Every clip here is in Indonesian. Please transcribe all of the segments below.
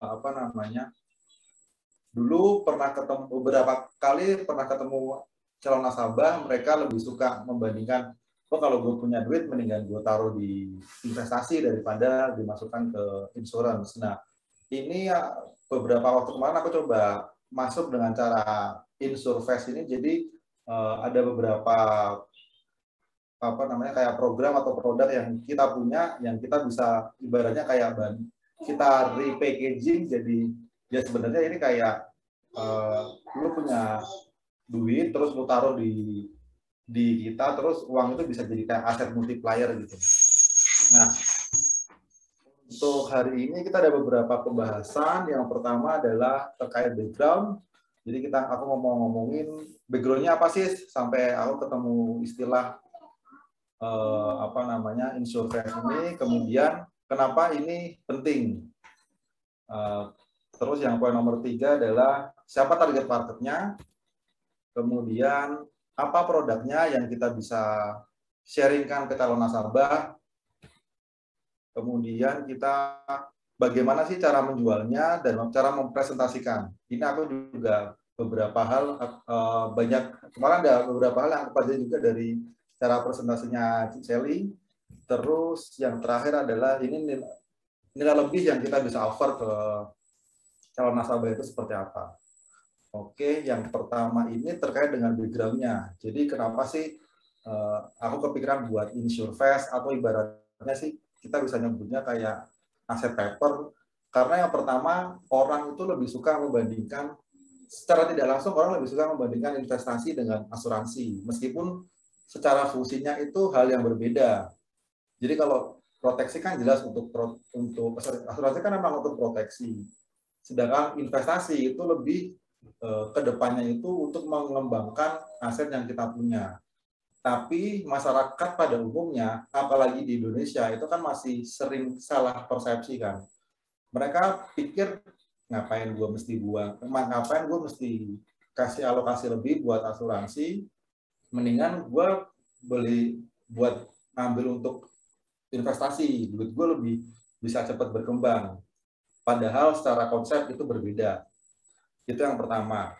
apa namanya, dulu pernah ketemu beberapa kali calon nasabah, mereka lebih suka membandingkan, oh kalau gue punya duit mendingan gue taruh di investasi daripada dimasukkan ke insurance. Nah, ini ya beberapa waktu kemarin aku coba masuk dengan cara Insurvest ini. Jadi ada beberapa apa namanya kayak program atau produk yang kita punya, yang kita bisa ibaratnya kayak kita repackaging. Jadi ya sebenarnya ini kayak lu punya duit terus lu taruh di kita, terus uang itu bisa jadi kayak aset multiplier gitu. Nah, untuk hari ini kita ada beberapa pembahasan. Yang pertama adalah terkait background. Jadi aku mau ngomongin backgroundnya apa sih sampai aku ketemu istilah apa namanya Insurvest ini. Kemudian kenapa ini penting. Terus yang poin nomor 3 adalah siapa target marketnya. Kemudian apa produknya yang kita bisa sharingkan ke calon nasabah. Kemudian kita bagaimana sih cara menjualnya dan cara mempresentasikan. Ini aku juga beberapa hal banyak kemarin ada beberapa hal yang aku pelajari juga dari cara presentasinya Cicely. Terus yang terakhir adalah ini nilai lebih yang kita bisa offer ke calon nasabah itu seperti apa. Oke, yang pertama ini terkait dengan background-nya. Jadi kenapa sih aku kepikiran buat Insurvest, atau ibaratnya sih kita bisa nyebutnya kayak aset paper, karena yang pertama orang itu lebih suka membandingkan, secara tidak langsung orang lebih suka membandingkan investasi dengan asuransi, meskipun secara fungsinya itu hal yang berbeda. Jadi kalau proteksi kan jelas untuk asuransi kan memang untuk proteksi, sedangkan investasi itu lebih kedepannya itu untuk mengembangkan aset yang kita punya. Tapi masyarakat pada umumnya, apalagi di Indonesia, itu kan masih sering salah persepsi kan. Mereka pikir ngapain gue mesti kasih alokasi lebih buat asuransi, mendingan gue beli buat ambil untuk investasi, duit gue lebih bisa cepat berkembang. Padahal secara konsep itu berbeda. Itu yang pertama.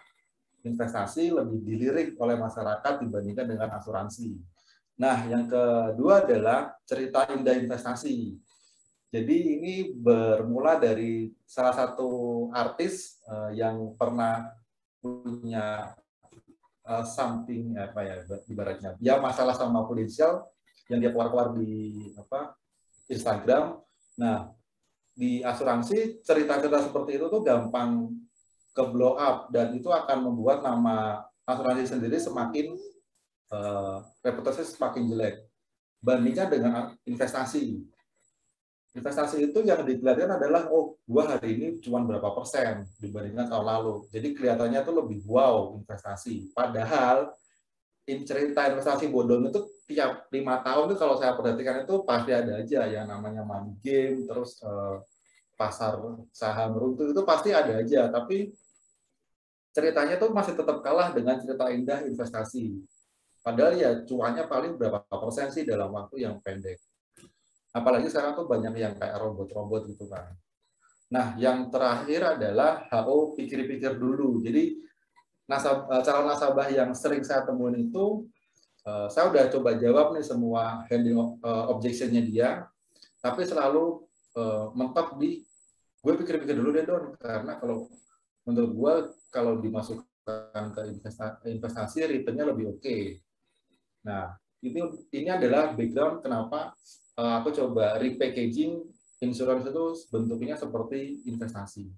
Investasi lebih dilirik oleh masyarakat dibandingkan dengan asuransi. Nah, yang kedua adalah cerita indah investasi. Jadi ini bermula dari salah satu artis yang pernah punya something apa ya ibaratnya, ya masalah sama Prudential yang dia keluar-keluar di Instagram. Nah, di asuransi cerita-cerita seperti itu tuh gampang ke blow up, dan itu akan membuat nama asuransi sendiri semakin reputasi semakin jelek bandingkan dengan investasi. Investasi itu yang dilihatkan adalah, oh gua hari ini cuma berapa persen dibandingkan tahun lalu, jadi kelihatannya tuh lebih wow investasi. Padahal cerita investasi bodong itu tiap 5 tahun tuh kalau saya perhatikan itu pasti ada aja yang namanya money game, terus pasar saham runtuh, itu pasti ada aja, tapi ceritanya tuh masih tetap kalah dengan cerita indah investasi. Padahal ya cuannya paling berapa persen sih dalam waktu yang pendek. Apalagi sekarang tuh banyak yang kayak robot-robot gitu kan. Nah, yang terakhir adalah HO pikir-pikir dulu. Jadi calon nasabah yang sering saya temuin itu, saya udah coba jawab nih semua handling objection-nya dia, tapi selalu mentok di gue pikir-pikir dulu deh Don, karena kalau menurut gue kalau dimasukkan ke investasi return-nya lebih oke. Nah, ini adalah background kenapa aku coba repackaging insurance itu bentuknya seperti investasi.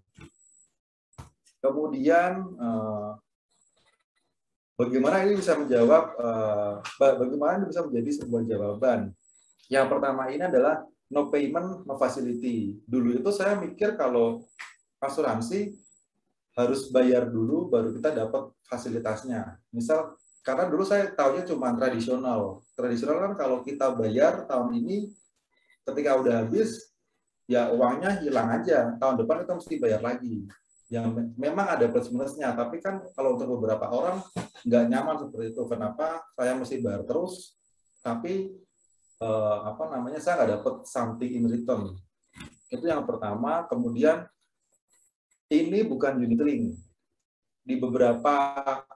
Kemudian bagaimana ini bisa bagaimana ini bisa menjadi sebuah jawaban. Yang pertama ini adalah no payment, no facility. Dulu itu saya mikir kalau asuransi harus bayar dulu baru kita dapat fasilitasnya. Misal, karena dulu saya tahunya cuma tradisional. Tradisional kan kalau kita bayar tahun ini, ketika udah habis, ya uangnya hilang aja. Tahun depan kita mesti bayar lagi. Yang memang ada plus minusnya, tapi kan kalau untuk beberapa orang nggak nyaman seperti itu. Kenapa saya mesti bayar terus, tapi saya nggak dapat something in return. Itu yang pertama. Kemudian ini bukan unit link. Di beberapa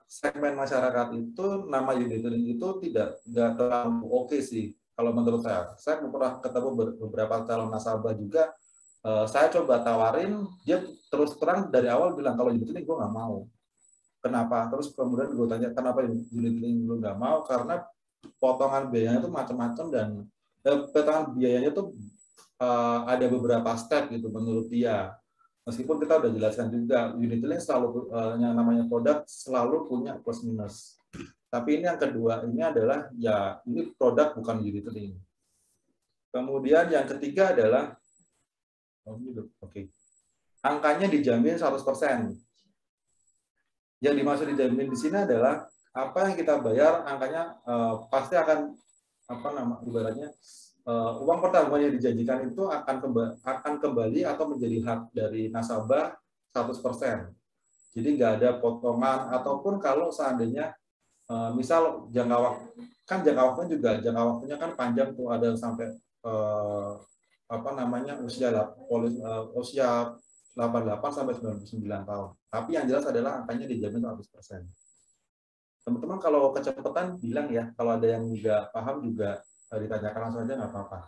segmen masyarakat itu nama unit link itu tidak terlalu oke sih kalau menurut saya. Saya pernah ketemu beberapa calon nasabah juga. Saya coba tawarin, dia terus terang dari awal bilang kalau unit link gue nggak mau. Kenapa? Terus kemudian gue tanya kenapa unit link lu nggak mau? Karena potongan biayanya itu macam-macam dan potongan biayanya itu ada beberapa step gitu menurut dia. Meskipun kita udah jelaskan juga, unit link selalu yang namanya produk selalu punya plus minus. Tapi ini yang kedua, ini adalah ya ini produk bukan unit link. Kemudian yang ketiga adalah angkanya dijamin 100%. Yang dimaksud dijamin di sini adalah apa yang kita bayar angkanya pasti akan ibaratnya uang pertanggungan yang dijanjikan itu akan kembali atau menjadi hak dari nasabah 100%. Jadi nggak ada potongan ataupun kalau seandainya misal jangka waktunya kan panjang tuh, ada sampai usia 88 sampai 99 tahun. Tapi yang jelas adalah angkanya dijamin 100%. Teman-teman kalau kecepatan bilang ya, kalau ada yang juga paham juga ditanyakan langsung aja nggak apa-apa.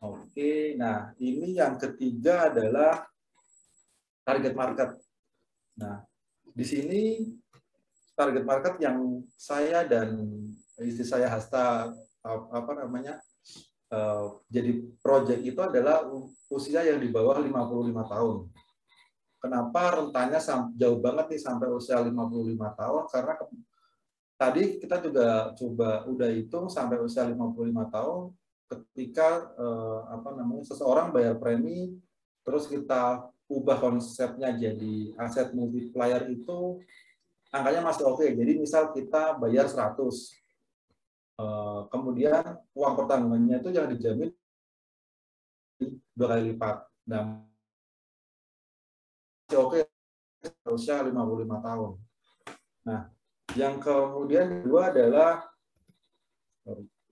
Oke, nah ini yang ketiga adalah target market. Nah, di sini target market yang saya dan istri saya Hasta jadi project itu adalah usia yang di bawah 55 tahun. Kenapa rentannya jauh banget nih sampai usia 55 tahun? Karena tadi kita juga coba udah hitung sampai usia 55 tahun ketika seseorang bayar premi terus kita ubah konsepnya jadi aset multiplier itu angkanya masih oke. Jadi misal kita bayar 100, kemudian uang pertanggungannya itu yang dijamin 2 kali lipat. Nah, masih oke usia 55 tahun. Nah, yang kemudian kedua adalah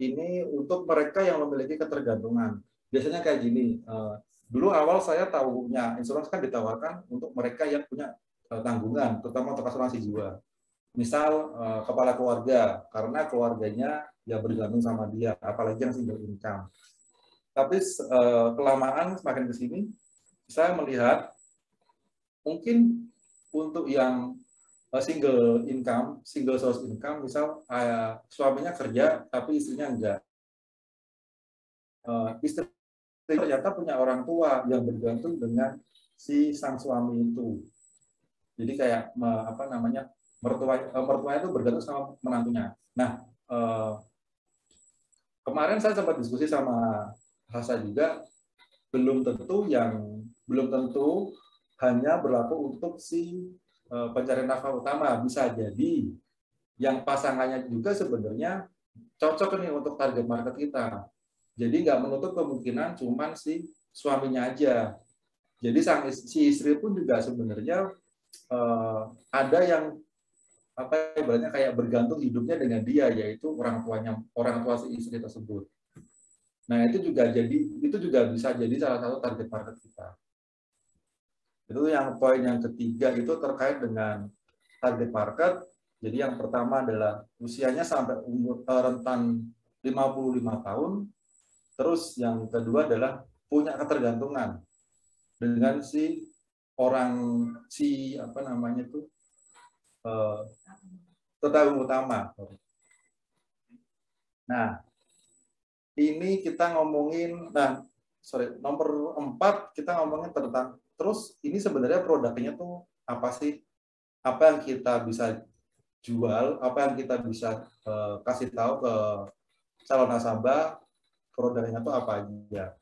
ini untuk mereka yang memiliki ketergantungan. Biasanya kayak gini, dulu awal saya tahunya insuransi kan ditawarkan untuk mereka yang punya tanggungan, terutama untuk asuransi jiwa. Misal kepala keluarga, karena keluarganya ya bergantung sama dia, apalagi yang single income. Tapi kelamaan semakin ke sini, saya melihat mungkin untuk yang single income, single source income, misal suaminya kerja tapi istrinya enggak. Istri ternyata punya orang tua yang bergantung dengan si sang suami itu. Jadi kayak mertuanya itu bergantung sama menantunya. Nah, kemarin saya sempat diskusi sama Hasa juga, belum tentu hanya berlaku untuk si pencari nafkah utama. Bisa jadi yang pasangannya juga sebenarnya cocok nih untuk target market kita. Jadi nggak menutup kemungkinan cuman si suaminya aja. Jadi si istri pun juga sebenarnya ada yang ibaratnya kayak bergantung hidupnya dengan dia, yaitu orang tua si istri tersebut. Nah itu juga bisa jadi salah satu target market kita. Itu yang poin yang ketiga itu terkait dengan target market. Jadi yang pertama adalah usianya sampai umur rentan 55 tahun. Terus yang kedua adalah punya ketergantungan dengan tetangga utama. Nah, ini kita ngomongin, nomor 4 kita ngomongin tentang, terus ini sebenarnya produknya tuh apa sih? Apa yang kita bisa jual, apa yang kita bisa kasih tahu ke calon nasabah, produknya tuh apa aja.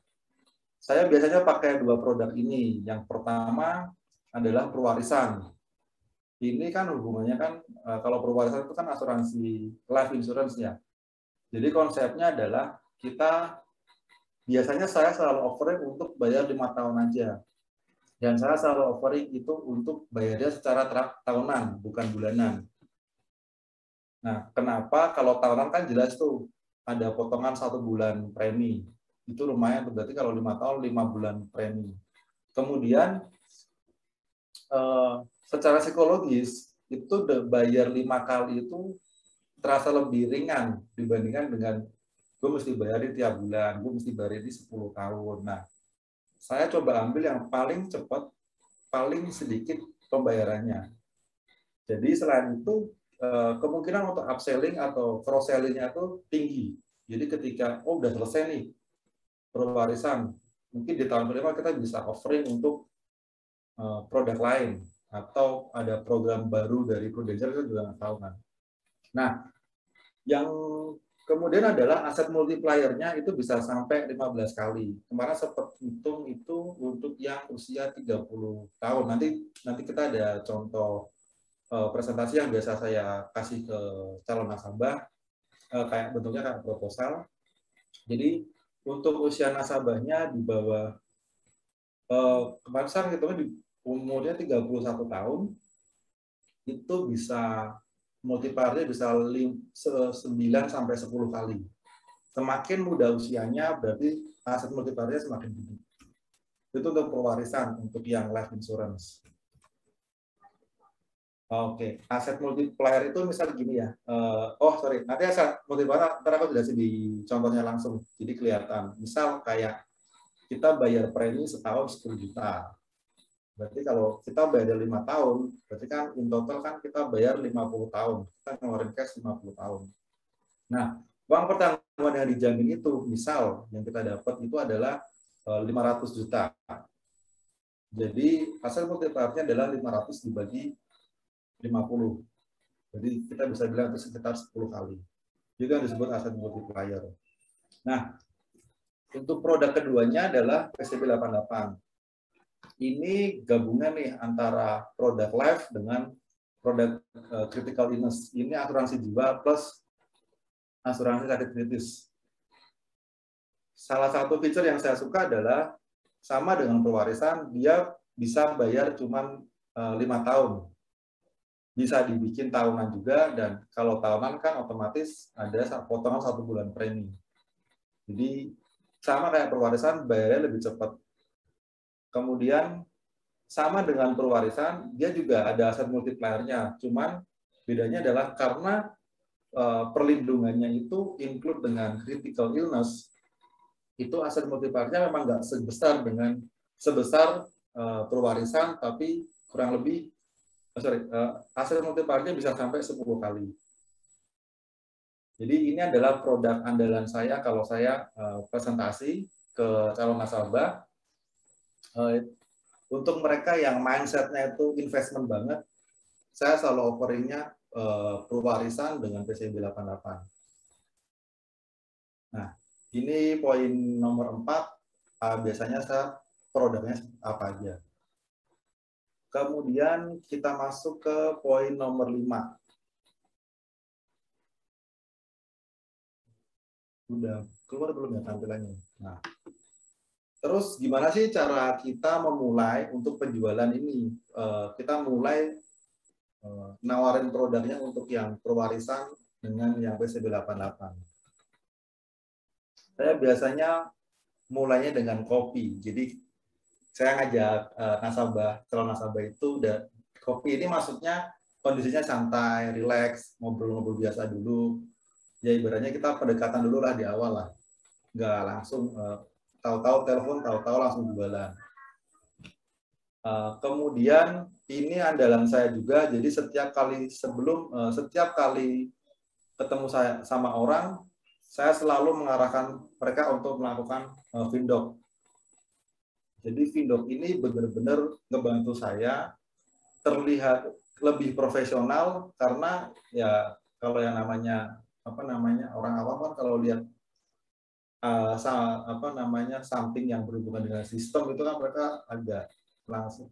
Saya biasanya pakai 2 produk ini. Yang pertama adalah perwarisan. Ini kan hubungannya kan, kalau perwarisan itu kan asuransi life insurance ya. Jadi konsepnya adalah biasanya saya selalu offering untuk bayar 5 tahun aja. Dan saya selalu offering itu untuk bayarnya secara tahunan, bukan bulanan. Nah, kenapa? Kalau tahunan kan jelas tuh, ada potongan 1 bulan premi. Itu lumayan, berarti kalau 5 tahun, 5 bulan premi. Kemudian, secara psikologis itu bayar 5 kali itu terasa lebih ringan dibandingkan dengan gue mesti bayarin tiap bulan, gue mesti bayarin di 10 tahun. Nah, saya coba ambil yang paling cepat, paling sedikit pembayarannya. Jadi selain itu kemungkinan untuk upselling atau cross selling-nya itu tinggi. Jadi ketika udah selesai nih pewarisan, mungkin di tahun kelima kita bisa offering untuk produk lain atau ada program baru dari Prudential, kita juga nggak tahu kan. Nah, yang kemudian adalah aset multiplier-nya itu bisa sampai 15 kali. Kemarin sempat hitung itu untuk yang usia 30 tahun. Nanti kita ada contoh presentasi yang biasa saya kasih ke calon nasabah, kayak bentuknya kayak proposal. Jadi untuk usia nasabahnya di bawah kemarin hitungnya di umurnya 31 tahun, itu bisa multipliernya bisa 9 sampai 10 kali. Semakin muda usianya berarti aset multipliernya semakin tinggi. Itu untuk pewarisan, untuk yang life insurance. Oke, aset multiplier itu misal gini ya. Nanti aset multiplier ntar aku jelasin di contohnya langsung. Jadi kelihatan. Misal kayak kita bayar premi setahun 10 juta. Berarti kalau kita bayar 5 tahun, berarti kan in total kan kita bayar 50 tahun. Kita ngeluarin cash 50 tahun. Nah, uang pertanggungan yang dijamin itu, misal yang kita dapat itu adalah 500 juta. Jadi hasil multipliernya adalah 500 dibagi 50. Jadi kita bisa bilang itu sekitar 10 kali. Juga disebut aset multiplier. Nah, untuk produk keduanya adalah PCB 88. Ini gabungan nih antara produk life dengan produk critical illness. Ini asuransi jiwa plus asuransi sakit kritis. Salah satu feature yang saya suka adalah sama dengan pewarisan, dia bisa bayar cuma 5 tahun. Bisa dibikin tahunan juga, dan kalau tahunan kan otomatis ada potongan 1 bulan premi. Jadi sama kayak pewarisan, bayarnya lebih cepat. Kemudian sama dengan pewarisan, dia juga ada aset multiplier-nya. Cuman bedanya adalah karena perlindungannya itu include dengan critical illness, itu aset multiplier-nya memang nggak sebesar pewarisan, tapi kurang lebih aset multiplier-nya bisa sampai 10 kali. Jadi ini adalah produk andalan saya kalau saya presentasi ke calon nasabah. Untuk mereka yang mindset-nya itu investment banget, saya selalu offering-nya pewarisan dengan PCB 88. Nah, ini poin nomor 4, biasanya saya produknya apa aja. Kemudian kita masuk ke poin nomor 5. Udah keluar belum ya tampilannya? Nah, terus gimana sih cara kita memulai untuk penjualan ini? Kita mulai nawarin produknya untuk yang pewarisan dengan yang PCB 88. Saya biasanya mulainya dengan kopi. Jadi saya ngajak calon nasabah itu udah kopi ini maksudnya kondisinya santai, rileks, ngobrol-ngobrol biasa dulu. Ya ibaratnya kita pendekatan dulu lah di awal lah. Nggak langsung tahu-tahu telepon, tahu-tahu langsung jualan. Kemudian ini andalan saya juga, jadi setiap kali ketemu saya sama orang, saya selalu mengarahkan mereka untuk melakukan Findoc. Jadi Findoc ini benar-benar ngebantu saya terlihat lebih profesional, karena ya kalau yang namanya orang awam kan kalau lihat something yang berhubungan dengan sistem itu kan mereka agak langsung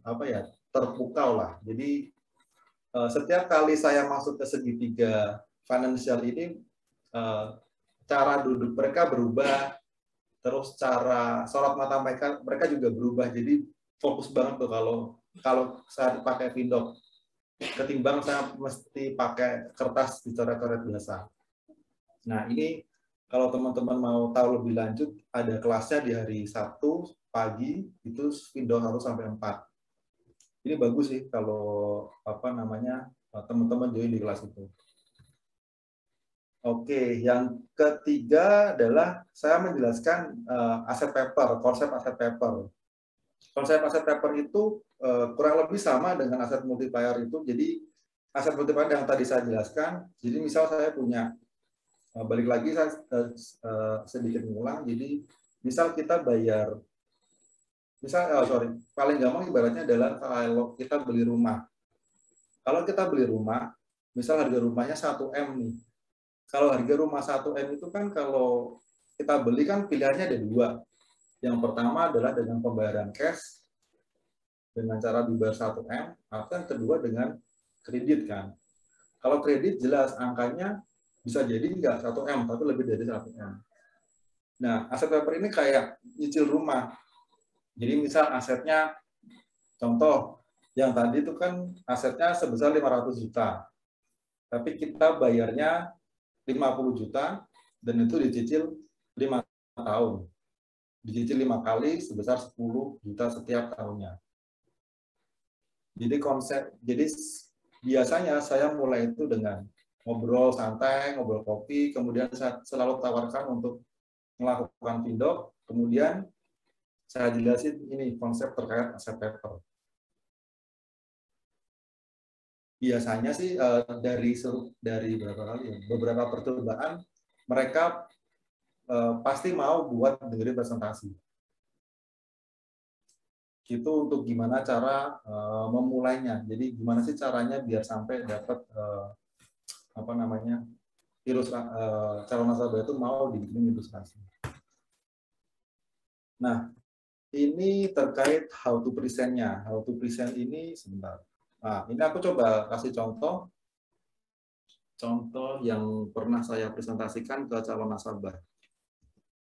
terpukau lah. Jadi setiap kali saya masuk ke segitiga financial ini, cara duduk mereka berubah, terus cara sorot mata mereka juga berubah. Jadi fokus banget tuh kalau saya pakai Findoc, ketimbang saya mesti pakai kertas dicoret-coret biasa. Nah ini kalau teman-teman mau tahu lebih lanjut, ada kelasnya di hari Sabtu pagi, itu Findoc harus sampai 4. Ini bagus sih kalau apa namanya teman-teman join di kelas itu. Oke, yang ketiga adalah saya menjelaskan aset paper, konsep aset paper. Konsep aset paper itu kurang lebih sama dengan aset multiplier itu. Jadi aset multiplier yang tadi saya jelaskan, jadi misal saya punya, balik lagi saya sedikit mengulang, jadi misal kita bayar, paling gampang ibaratnya adalah kalau kita beli rumah. Kalau kita beli rumah, misal harga rumahnya 1M nih. Kalau harga rumah 1M itu kan kalau kita beli kan pilihannya ada dua. Yang pertama adalah dengan pembayaran cash dengan cara dibayar 1M, atau yang kedua dengan kredit kan. Kalau kredit jelas angkanya bisa jadi nggak 1M, tapi lebih dari 1M. Nah, aset paper ini kayak nyicil rumah. Jadi misal asetnya, contoh, yang tadi itu kan asetnya sebesar 500 juta. Tapi kita bayarnya 50 juta, dan itu dicicil 5 tahun. Dicicil 5 kali sebesar 10 juta setiap tahunnya. Jadi biasanya saya mulai itu dengan ngobrol santai, ngobrol kopi, kemudian saya selalu tawarkan untuk melakukan pindok, kemudian saya jelasin ini konsep terkait aset paper. Biasanya sih dari beberapa percobaan mereka pasti mau buat dengerin presentasi. Itu untuk gimana cara memulainya. Jadi gimana sih caranya biar sampai dapat apa namanya calon nasabah itu mau dibikin ilustrasi. Nah, ini terkait how to present-nya. How to present ini sebentar. Nah, ini aku coba kasih contoh yang pernah saya presentasikan ke calon nasabah.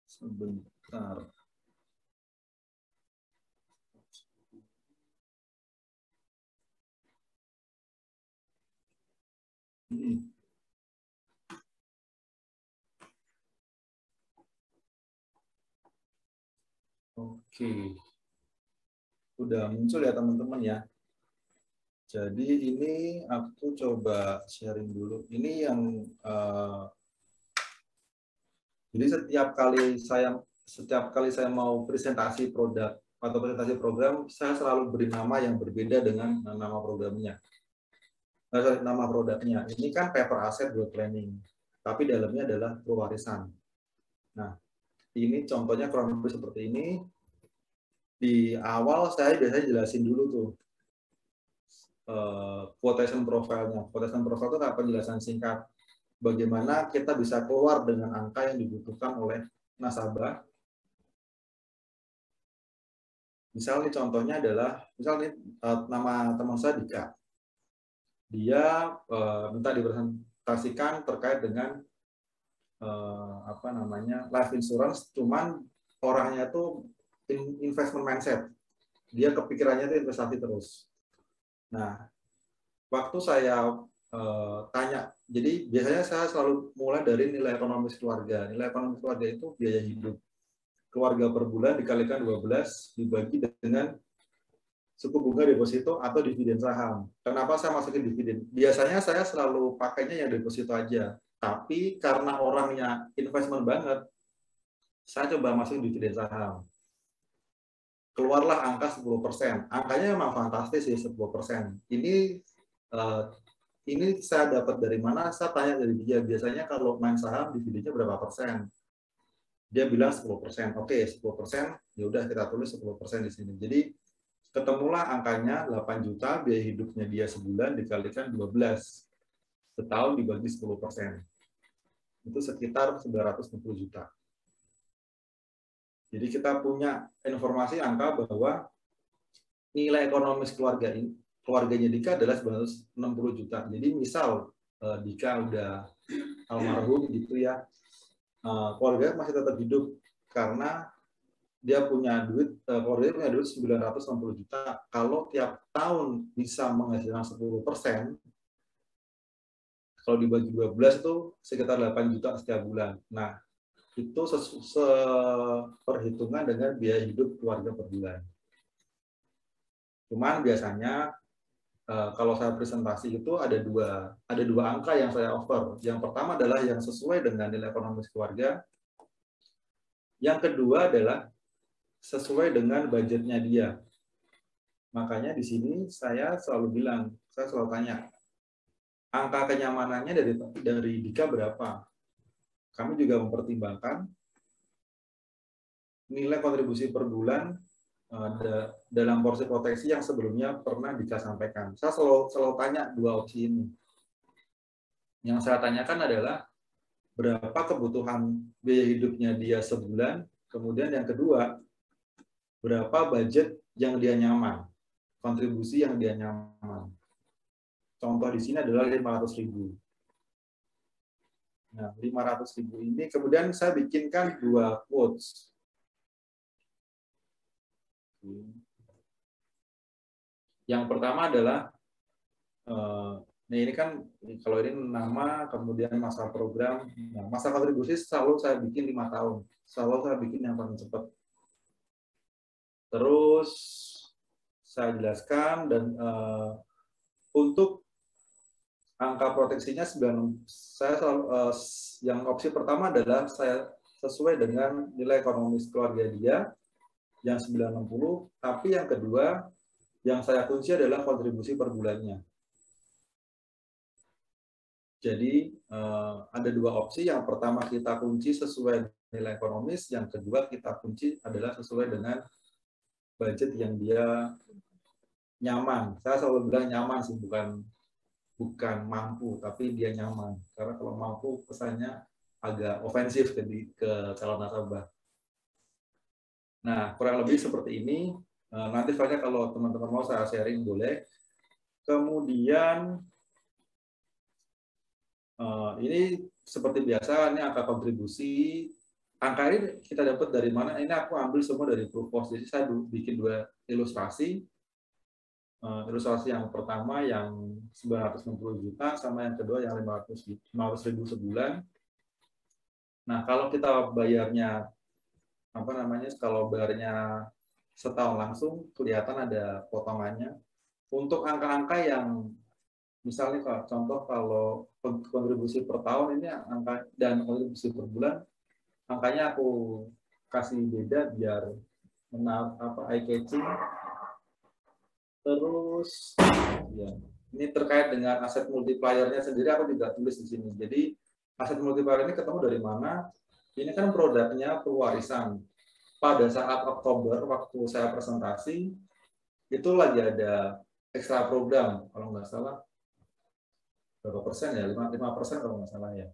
Sebentar. Oke. Udah muncul ya teman-teman ya. Jadi ini aku coba sharing dulu. Ini yang jadi setiap kali saya mau presentasi produk atau presentasi program, saya selalu beri nama yang berbeda dengan nama programnya. Nama produknya. Ini kan paper asset growth planning, tapi dalamnya adalah pewarisan. Nah, ini contohnya kurang lebih seperti ini. Di awal saya biasanya jelasin dulu tuh quotation profile-nya. Quotation profile itu adalah penjelasan singkat bagaimana kita bisa keluar dengan angka yang dibutuhkan oleh nasabah. Misalnya contohnya adalah, misalnya nama teman saya Dika. Dia minta dipresentasikan terkait dengan apa namanya life insurance, cuman orangnya tuh investment mindset, dia kepikirannya itu investasi terus. Nah, waktu saya tanya, jadi biasanya saya selalu mulai dari nilai ekonomis keluarga. Nilai ekonomis keluarga itu biaya hidup keluarga per bulan dikalikan 12 dibagi dengan suku bunga deposito atau dividen saham. Kenapa saya masukin dividen? Biasanya saya selalu pakainya yang deposito aja. Tapi karena orangnya investment banget, saya coba masukin dividen saham. Keluarlah angka 10%. Angkanya memang fantastis ya 10%. Ini saya dapat dari mana? Saya tanya dari dia. Biasanya kalau main saham dividennya berapa persen? Dia bilang 10%. Oke, 10%. Ya udah kita tulis 10% di sini. Jadi ketemulah angkanya 8 juta, biaya hidupnya dia sebulan dikalikan 12. Setahun dibagi 10%. Itu sekitar 960 juta. Jadi kita punya informasi angka bahwa nilai ekonomis keluarganya Dika adalah 960 juta. Jadi misal Dika udah almarhum gitu ya, keluarga masih tetap hidup karena dia punya duit, keluarga punya duit 960 juta. Kalau tiap tahun bisa menghasilkan 10%, kalau dibagi 12 itu sekitar 8 juta setiap bulan. Nah, itu seperhitungan dengan biaya hidup keluarga per bulan. Cuman biasanya kalau saya presentasi itu ada dua angka yang saya offer. Yang pertama adalah yang sesuai dengan nilai ekonomis keluarga. Yang kedua adalah sesuai dengan budgetnya dia. Makanya di sini saya selalu bilang, saya selalu tanya, angka kenyamanannya dari Dika berapa? Kami juga mempertimbangkan nilai kontribusi per bulan dalam porsi proteksi yang sebelumnya pernah Dika sampaikan. Saya selalu tanya dua opsi ini. Yang saya tanyakan adalah berapa kebutuhan biaya hidupnya dia sebulan, kemudian yang kedua, berapa budget yang dia nyaman, kontribusi yang dia nyaman. Contoh di sini adalah 500.000. Nah, 500.000 ini kemudian saya bikinkan dua quotes. Yang pertama adalah, ini kan kalau ini nama, kemudian masa program, nah, masa kontribusi selalu saya bikin 5 tahun. Selalu saya bikin yang paling cepat. Terus saya jelaskan dan untuk angka proteksinya 9, saya selalu, yang opsi pertama adalah saya sesuai dengan nilai ekonomis keluarga dia yang 960, tapi yang kedua yang saya kunci adalah kontribusi per bulannya. Jadi ada dua opsi, yang pertama kita kunci sesuai nilai ekonomis, yang kedua kita kunci adalah sesuai dengan budget yang dia nyaman. Saya selalu bilang nyaman sih, bukan mampu, tapi dia nyaman. Karena kalau mampu kesannya agak ofensif ke calon nasabah. Nah, kurang lebih seperti ini. Nanti saja kalau teman-teman mau saya sharing boleh. Kemudian ini seperti biasa, ini angka kontribusi. Angka ini kita dapat dari mana? Ini aku ambil semua dari Proofpost. Jadi saya bikin dua ilustrasi. Ilustrasi yang pertama yang 960 juta sama yang kedua yang 500.000 sebulan. Nah, kalau kita bayarnya kalau bayarnya setahun langsung kelihatan ada potongannya. Untuk angka-angka yang misalnya contoh kalau kontribusi per tahun ini angka dan kontribusi per bulan, angkanya aku kasih beda biar eye catching. Terus ya, ini terkait dengan aset multiplier-nya sendiri aku juga tulis di sini. Jadi aset multiplier ini ketemu dari mana? Ini kan produknya pewarisan. Pada saat Oktober waktu saya presentasi itu lagi ada ekstra program kalau nggak salah berapa persen ya, 5% kalau nggak salah ya,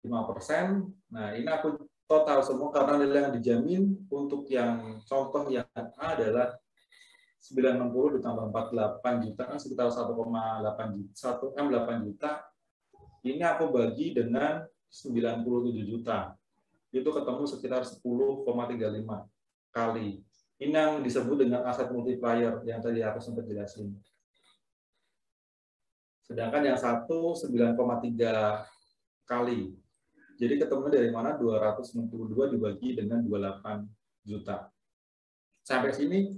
5%. Nah ini aku total semua karena nilai yang dijamin untuk yang contoh yang A adalah 960 ditambah 48 juta kan sekitar 1,8 juta, 1M8 juta. Ini aku bagi dengan 97 juta. Itu ketemu sekitar 10,35 kali. Ini yang disebut dengan aset multiplier yang tadi aku sempat jelasin. Sedangkan yang satu 9,3 kali. Jadi ketemu dari mana 262 dibagi dengan 28 juta. Sampai sini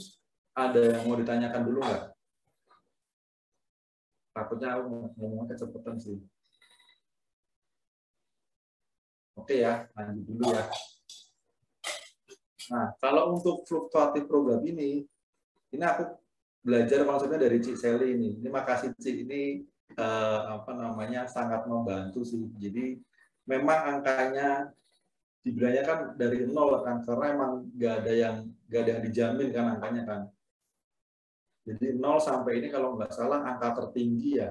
ada yang mau ditanyakan dulu nggak? Takutnya aku ngomongnya kecepatan sih. Oke ya, lanjut dulu ya. Nah, kalau untuk fluktuatif program ini aku belajar konsepnya dari Cik Sally ini. Ini makasih Cik, ini sangat membantu sih. Jadi memang angkanya dibilangnya kan dari nol kan, karena emang nggak ada yang dijamin kan angkanya kan. Jadi 0 sampai ini kalau nggak salah angka tertinggi ya,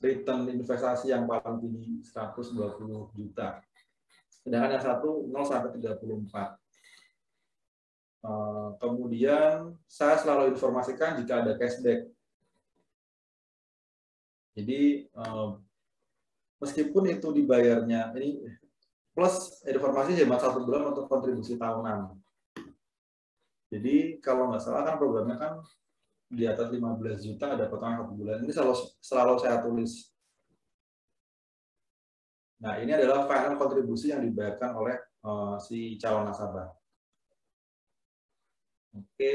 return investasi yang paling tinggi 120 juta. Sedangkan yang satu 0 sampai 34. Kemudian saya selalu informasikan jika ada cashback. Jadi meskipun itu dibayarnya ini plus informasi cuma 1 bulan untuk kontribusi tahunan. Jadi kalau nggak salah kan programnya kan di atas 15 juta ada potongan 1 bulan. Ini selalu saya tulis. Nah, ini adalah final kontribusi yang dibayarkan oleh si calon nasabah. Oke.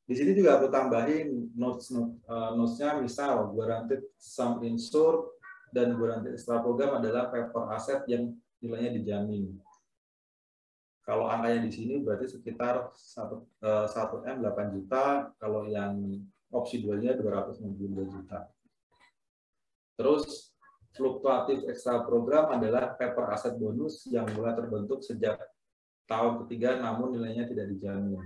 Di sini juga aku tambahin notes-nya, misal guaranteed sum insured dan guaranteed extra program adalah paper aset yang nilainya dijamin. Kalau angkanya di sini berarti sekitar 1M 8 juta, kalau yang opsi 2-nya 262 juta. Terus fluktuatif ekstra program adalah paper aset bonus yang mulai terbentuk sejak tahun ketiga namun nilainya tidak dijamin.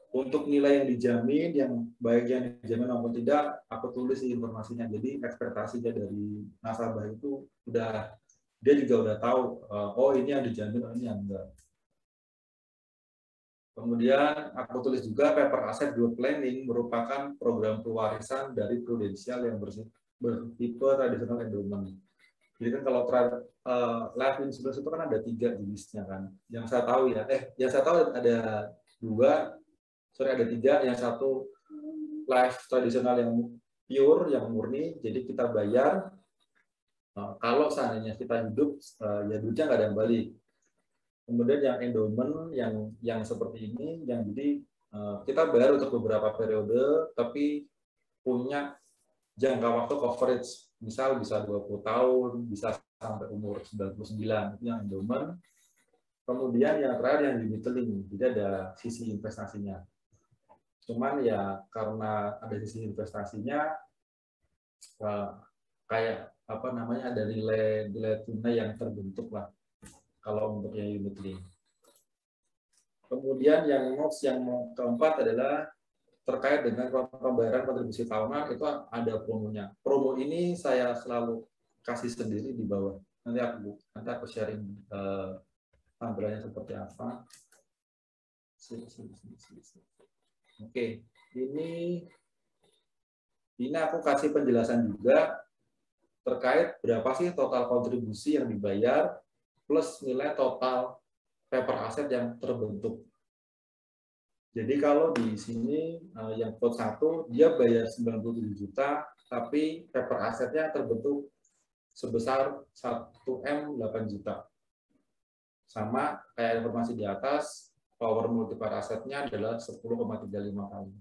Untuk nilai yang dijamin, yang baik yang dijamin maupun tidak, aku tulis di informasinya. Jadi ekspektasinya dari nasabah itu dia juga udah tahu, oh ini yang dijamin, oh ini yang enggak. Kemudian aku tulis juga paper asset growth planning merupakan program pewarisan dari prudensial yang bertipe tradisional endowment. Jadi kan kalau life insurance itu kan ada 3 jenisnya kan. Yang saya tahu yang saya tahu ada 2, ada 3. Yang satu life tradisional yang pure, yang murni, jadi kita bayar. Kalau seandainya kita hidup, ya duitnya nggak ada yang balik. Kemudian yang endowment yang seperti ini, yang jadi kita bayar untuk beberapa periode, tapi punya jangka waktu coverage, misal bisa 20 tahun, bisa sampai umur 99, itu yang endowment. Kemudian yang terakhir yang unit link, jadi ada sisi investasinya. Cuman ya karena ada sisi investasinya, kayak apa namanya, ada nilai tunai yang terbentuk lah. Kalau untuk yang unit link. Kemudian yang notes yang keempat adalah terkait dengan pembayaran kontribusi tahunan, itu ada promonya. Promo ini saya selalu kasih sendiri di bawah. Nanti aku sharing tampilannya seperti apa. Oke, ini aku kasih penjelasan juga terkait berapa sih total kontribusi yang dibayar plus nilai total paper aset yang terbentuk. Jadi kalau di sini yang quote 1 dia bayar 97 juta, tapi paper asetnya terbentuk sebesar 1M 8 juta. Sama kayak informasi di atas, power multiplier asetnya adalah 10,35 kali.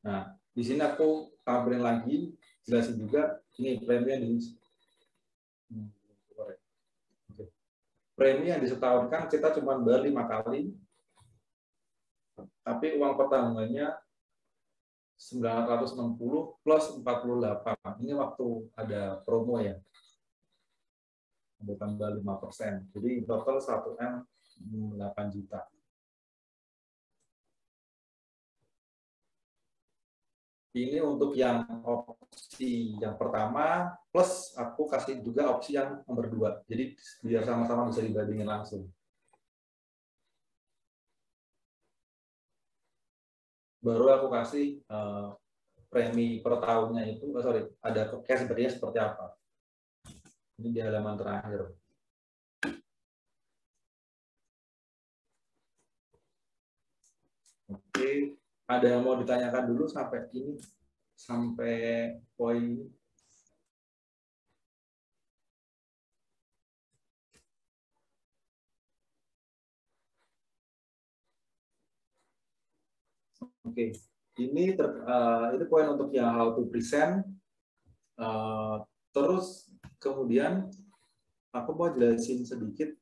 Nah, di sini aku tampilin lagi, jelasin juga ini premi yang premi yang disetahunkan kita cuma bayar 5 kali, tapi uang pertanggungannya 960 plus 48. Ini waktu ada promo ya. Ada tambah 5%. Jadi total 1M 8 juta. Ini untuk yang opsi yang pertama, plus aku kasih juga opsi yang nomor 2. Jadi biar sama-sama bisa dibandingin langsung. Baru aku kasih premi per tahunnya itu, ada cashback-nya seperti apa. Ini di halaman terakhir. Oke, ada yang mau ditanyakan dulu sampai ini, sampai poin ini? Oke, ini poin untuk yang how to present. Terus kemudian aku mau jelasin sedikit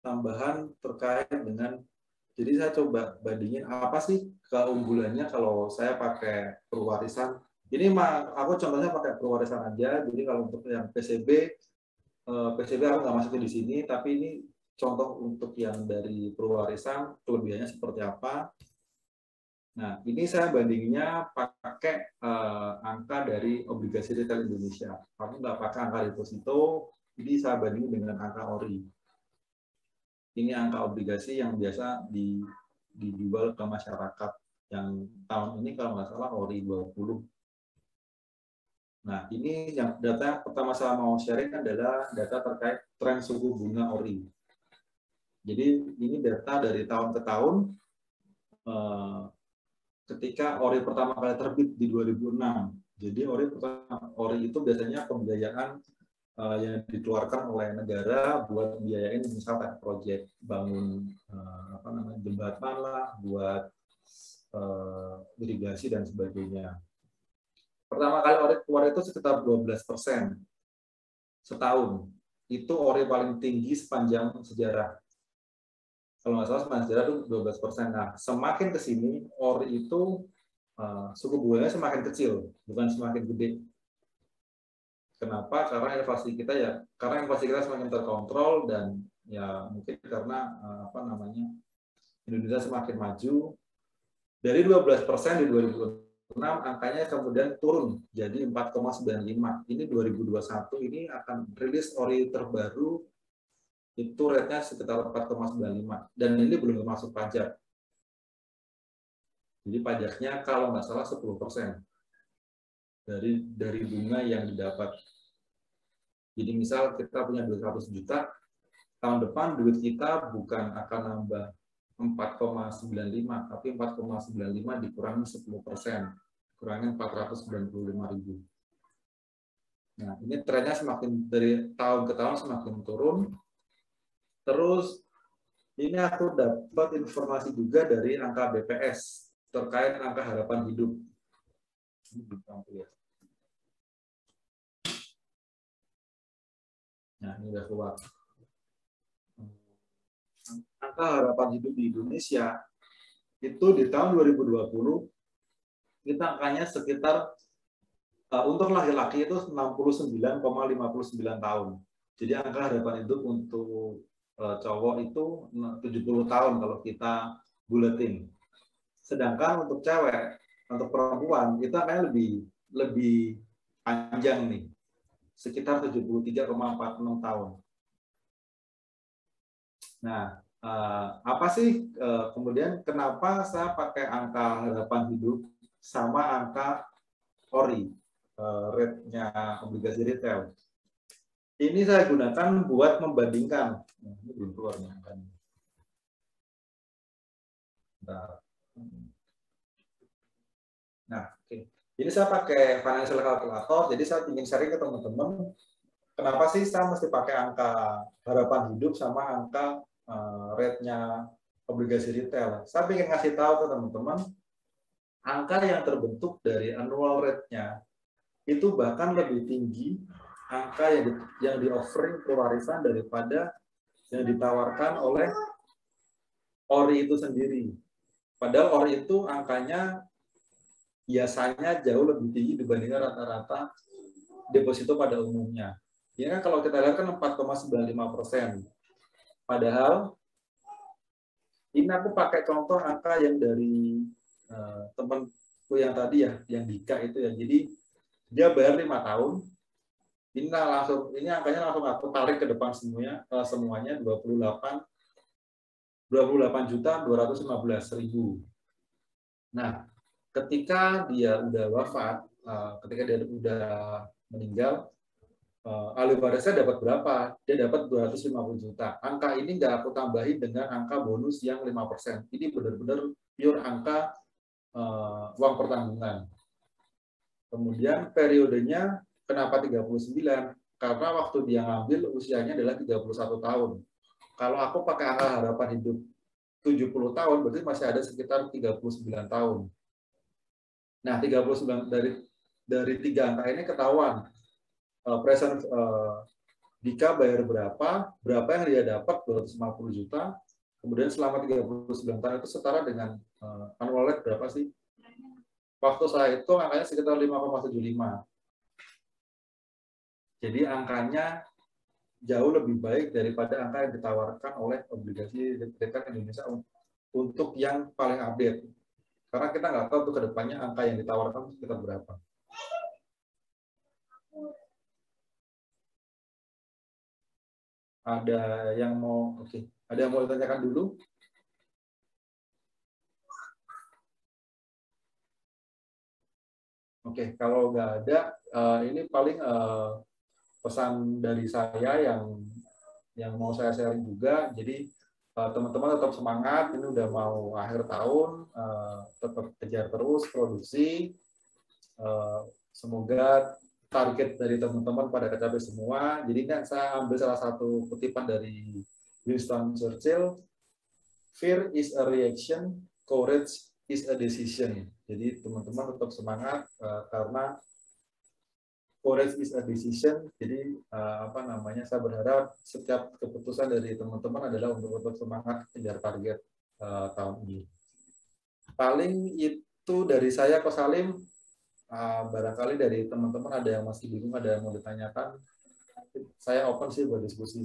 tambahan terkait dengan, jadi saya coba bandingin apa sih keunggulannya kalau saya pakai perwarisan. Ini aku contohnya pakai perwarisan aja. Jadi kalau untuk yang PCB aku nggak masukin di sini, tapi ini contoh untuk yang dari perwarisan kelebihannya seperti apa. Nah, ini saya bandingnya pakai angka dari obligasi retail Indonesia. Aku nggak pakai angka deposito, ini saya bandingin dengan angka ORI. Ini angka obligasi yang biasa dijual ke masyarakat. Yang tahun ini kalau nggak salah ORI 20. Nah, ini yang data pertama saya mau sharing adalah data terkait tren suku bunga ORI. Jadi ini data dari tahun ke tahun. Ketika ORI pertama kali terbit di 2006. Jadi ORI itu biasanya pembiayaan yang dikeluarkan oleh negara buat biayain misalkan proyek bangun jembatan lah, buat irigasi dan sebagainya. Pertama kali ori keluar itu sekitar 12% setahun. Itu ori paling tinggi sepanjang sejarah. Kalau nggak salah sepanjang sejarah itu 12%. Nah, semakin ke sini ori itu suku bunganya semakin kecil, bukan semakin gede. Kenapa? Karena inflasi kita semakin terkontrol dan ya mungkin karena Indonesia semakin maju. Dari 12% di 2006 angkanya kemudian turun jadi 4,95. Ini 2021 ini akan rilis ori terbaru itu rate-nya sekitar 4,95 dan ini belum termasuk pajak. Jadi pajaknya kalau nggak salah 10% dari bunga yang didapat. Jadi misal kita punya duit 100 juta, tahun depan duit kita bukan akan nambah 4,95, tapi 4,95 dikurangi 10%, kurangi 495.000. Nah, ini trennya semakin dari tahun ke tahun semakin turun. Terus ini aku dapat informasi juga dari angka BPS terkait angka harapan hidup. Nah, ini udah keluar. Angka harapan hidup di Indonesia itu di tahun 2020 kita angkanya sekitar untuk laki-laki itu 69,59 tahun. Jadi angka harapan hidup untuk cowok itu 70 tahun kalau kita buletin. Sedangkan untuk cewek, untuk perempuan itu angkanya lebih panjang nih. Sekitar 73,46 tahun. Nah, apa sih kemudian kenapa saya pakai angka harapan hidup sama angka ori, rate-nya obligasi retail? Ini saya gunakan buat membandingkan. Ini belum keluar nih angkanya. Nah, oke. Ini saya pakai financial calculator, jadi saya ingin sharing ke teman-teman kenapa sih saya mesti pakai angka harapan hidup sama angka rate-nya obligasi retail. Saya ingin ngasih tahu ke teman-teman, angka yang terbentuk dari annual rate-nya itu bahkan lebih tinggi angka yang di-offering pewarisan daripada yang ditawarkan oleh ori itu sendiri. Padahal ori itu angkanya biasanya jauh lebih tinggi dibandingkan rata-rata deposito pada umumnya. Ini kan kalau kita lihat kan 4,95%. Padahal ini aku pakai contoh angka yang dari temanku yang tadi ya, yang Dika itu ya. Jadi dia bayar 5 tahun. Ini angkanya langsung aku tarik ke depan semuanya 28.215.000. Nah, ketika dia udah wafat, ketika dia udah meninggal, ahli warisnya dapat berapa? Dia dapat 250 juta. Angka ini nggak aku tambahin dengan angka bonus yang 5%. Ini benar-benar pure angka uang pertanggungan. Kemudian periodenya kenapa 39? Karena waktu dia ngambil usianya adalah 31 tahun. Kalau aku pakai angka harapan hidup 70 tahun, berarti masih ada sekitar 39 tahun. Nah, 39 dari 3 angka ini ketahuan present Dika bayar berapa yang dia dapat 250 juta, kemudian selama 39 tahun itu setara dengan annual rate berapa sih? Waktu saya itu angkanya sekitar 5,75. Jadi angkanya jauh lebih baik daripada angka yang ditawarkan oleh obligasi retail Indonesia untuk yang paling update. Karena kita nggak tahu tuh ke depannya angka yang ditawarkan sekitar berapa. Ada yang mau, ada yang mau ditanyakan dulu? Kalau nggak ada, ini paling pesan dari saya yang mau saya sharing juga. Jadi teman-teman tetap semangat, ini udah mau akhir tahun, tetap kejar terus produksi. Semoga target dari teman-teman pada tercapai semua. Jadi kan saya ambil salah satu kutipan dari Winston Churchill, fear is a reaction, courage is a decision. Jadi teman-teman tetap semangat karena courage is a decision. Jadi apa namanya? Saya berharap setiap keputusan dari teman-teman adalah untuk tetap semangat kejar target tahun ini. Paling itu dari saya, Ko Salim. Barangkali dari teman-teman ada yang masih bingung, ada yang mau ditanyakan. Saya open sih buat diskusi.